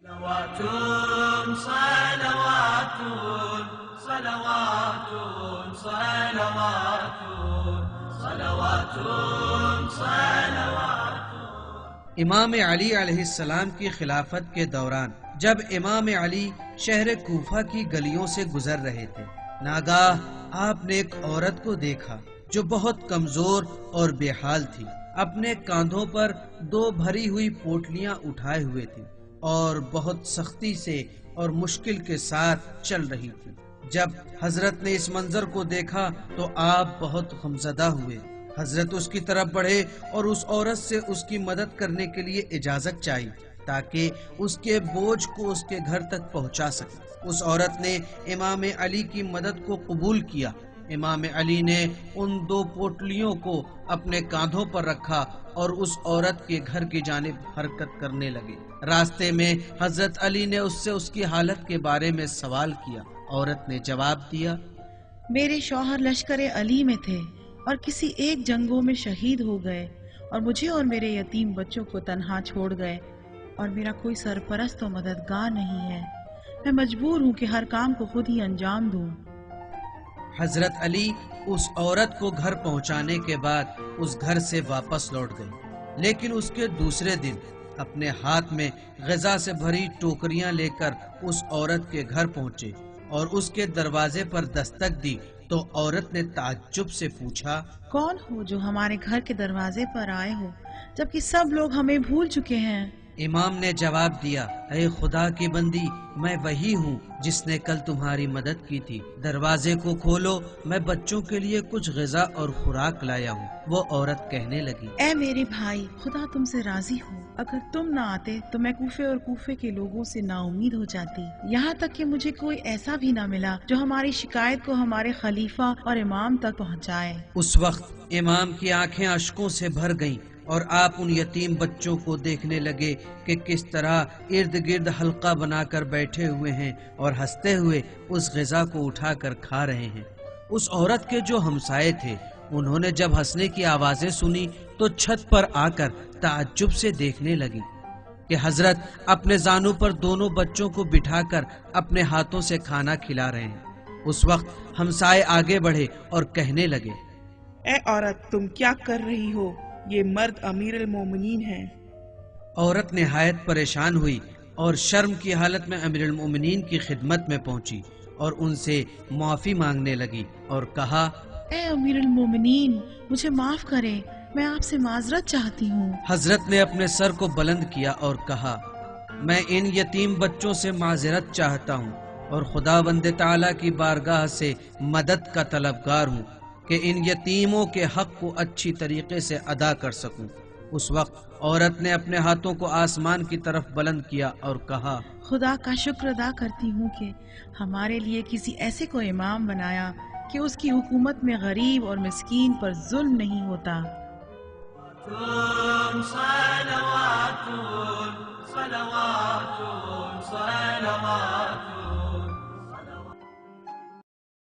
صلوات صلوات صلوات صلوات صلوات صلوات۔ امام علی علیہ السلام کی خلافت کے دوران جب امام علی شہر کوفہ کی گلیوں سے گزر رہے تھے، ناگاہ آپ نے ایک عورت کو دیکھا جو بہت کمزور اور بے حال تھی، اپنے کاندھوں پر 2 بھری ہوئی پوٹلیاں اٹھائے ہوئے تھی اور بہت سختی سے اور مشکل کے ساتھ چل رہی تھی۔ جب حضرت نے اس منظر کو دیکھا تو آپ بہت غمزدہ ہوئے۔ حضرت اس کی طرف بڑھے اور اس عورت سے اس کی مدد کرنے کے لیے اجازت چاہی تاکہ اس کے بوجھ کو اس کے گھر تک پہنچا سکے۔ اس عورت نے امام علی کی مدد کو قبول کیا۔ امام علی نے ان 2 پوٹلیوں کو اپنے کاندھوں پر رکھا اور اس عورت کے گھر کی جانب حرکت کرنے لگے۔ راستے میں حضرت علی نے اس سے اس کی حالت کے بارے میں سوال کیا۔ عورت نے جواب دیا، میرے شوہر لشکر علی میں تھے اور کسی ایک جنگوں میں شہید ہو گئے اور مجھے اور میرے یتیم بچوں کو تنہا چھوڑ گئے، اور میرا کوئی سرپرست و مددگار نہیں ہے۔ میں مجبور ہوں کہ ہر کام کو خود ہی انجام دوں۔ حضرت علی اس عورت کو گھر پہنچانے کے بعد اس گھر سے واپس لوٹ گئے، لیکن اس کے دوسرے دن اپنے ہاتھ میں غذا سے بھری ٹوکریاں لے کر اس عورت کے گھر پہنچے اور اس کے دروازے پر دستک دی تو عورت نے تعجب سے پوچھا، کون ہو جو ہمارے گھر کے دروازے پر آئے ہو جبکہ سب لوگ ہمیں بھول چکے ہیں؟ امام نے جواب دیا، اے خدا کی بندی، میں وہی ہوں جس نے کل تمہاری مدد کی تھی، دروازے کو کھولو، میں بچوں کے لیے کچھ غذا اور خوراک لایا ہوں۔ وہ عورت کہنے لگی، اے میرے بھائی، خدا تم سے راضی ہو، اگر تم نہ آتے تو میں کوفے اور کوفے کے لوگوں سے نا امید ہو جاتی، یہاں تک کہ مجھے کوئی ایسا بھی نہ ملا جو ہماری شکایت کو ہمارے خلیفہ اور امام تک پہنچائے۔ اس وقت امام کی آنکھیں اشکوں سے بھر گئیں اور آپ ان یتیم بچوں کو دیکھنے لگے کہ کس طرح ارد گرد حلقہ بنا کر بیٹھے ہوئے ہیں اور ہنستے ہوئے اس غذا کو اٹھا کر کھا رہے ہیں۔ اس عورت کے جو ہمسائے تھے انہوں نے جب ہنسنے کی آوازیں سنی تو چھت پر آ کر تعجب سے دیکھنے لگی کہ حضرت اپنے زانوں پر دونوں بچوں کو بٹھا کر اپنے ہاتھوں سے کھانا کھلا رہے ہیں۔ اس وقت ہمسائے آگے بڑھے اور کہنے لگے، اے عورت، تم کیا کر رہی ہو؟ یہ مرد امیر المومنین ہیں۔ عورت نہایت پریشان ہوئی اور شرم کی حالت میں امیر المومنین کی خدمت میں پہنچی اور ان سے معافی مانگنے لگی اور کہا، اے امیر المومنین، مجھے معاف کریں، میں آپ سے معذرت چاہتی ہوں۔ حضرت نے اپنے سر کو بلند کیا اور کہا، میں ان یتیم بچوں سے معذرت چاہتا ہوں اور خداوند تعالیٰ کی بارگاہ سے مدد کا طلبگار ہوں کہ ان یتیموں کے حق کو اچھی طریقے سے ادا کر سکوں۔ اس وقت عورت نے اپنے ہاتھوں کو آسمان کی طرف بلند کیا اور کہا، خدا کا شکر ادا کرتی ہوں کہ ہمارے لیے کسی ایسے کو امام بنایا کہ اس کی حکومت میں غریب اور مسکین پر ظلم نہیں ہوتا۔